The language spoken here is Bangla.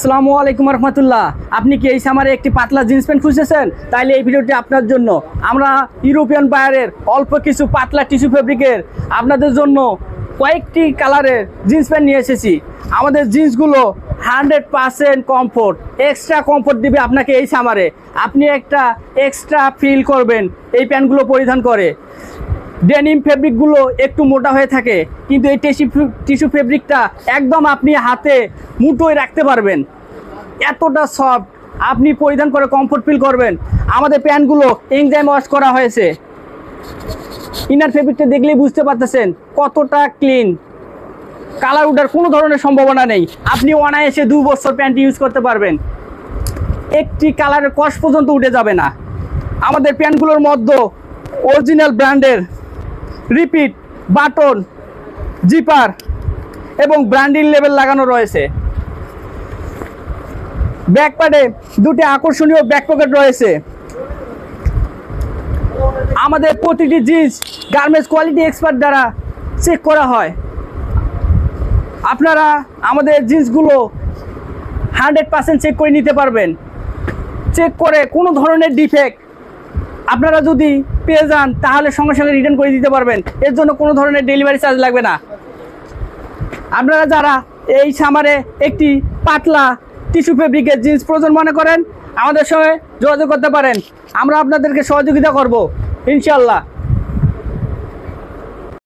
আসসালামু আলাইকুম রহমতুল্লাহ। আপনি কি এই সামারে একটি পাতলা জিন্স প্যান্ট খুঁজতেছেন? তাইলে এই ভিডিওটি আপনার জন্য। আমরা ইউরোপিয়ান বায়ারের অল্প কিছু পাতলা টিস্যু ফেব্রিকের আপনাদের জন্য কয়েকটি কালারের জিন্স প্যান্ট নিয়ে এসেছি। আমাদের জিন্সগুলো 100% কমফোর্ট, এক্সট্রা কমফোর্ট দিবে আপনাকে এই সামারে। আপনি একটা এক্সট্রা ফিল করবেন এই প্যান্টগুলো পরিধান করে। ডেনিম ফেব্রিকগুলো একটু মোটা হয়ে থাকে, কিন্তু এই টিস্যু ফেব্রিকটা একদম আপনি হাতে মুঠোয় রাখতে পারবেন, এতটা সফট। আপনি পরিধান করে কমফোর্ট ফিল করবেন। আমাদের প্যান্টগুলো এনজাইম ওয়াশ করা হয়েছে। ইনার ফেব্রিকটা দেখলেই বুঝতে পারতেছেন কতটা ক্লিন। কালার উঠার কোনো ধরনের সম্ভাবনা নেই। আপনি অনায়াসে 2 বছর প্যান্ট ইউজ করতে পারবেন, একটি কালারের কষ পর্যন্ত উঠে যাবে না। আমাদের প্যান্টগুলোর মধ্যে অরিজিনাল ব্র্যান্ডের রিপিট, বাটন, জিপার এবং ব্র্যান্ডিং লেবেল লাগানো রয়েছে। ব্যাক প্যাডে দুটি আকর্ষণীয় ব্যাক পকেট রয়েছে। আমাদের প্রতিটি জিন্স গার্মেন্টস কোয়ালিটি এক্সপার্ট দ্বারা চেক করা হয়। আপনারা আমাদের জিন্সগুলো 100% চেক করে নিতে পারবেন। চেক করে কোনো ধরনের ডিফেক্ট আপনারা যদি পেয়ে যান তাহলে সঙ্গে সঙ্গে রিটার্ন করে দিতে পারবেন। এর জন্য কোনো ধরনের ডেলিভারি চার্জ লাগবে না। আপনারা যারা এই সামারে একটি পাতলা টিস্যু ফেব্রিকের জিন্স প্রয়োজন মনে করেন, আমাদের সঙ্গে যোগাযোগ করতে পারেন। আমরা আপনাদেরকে সহযোগিতা করব ইনশাআল্লাহ।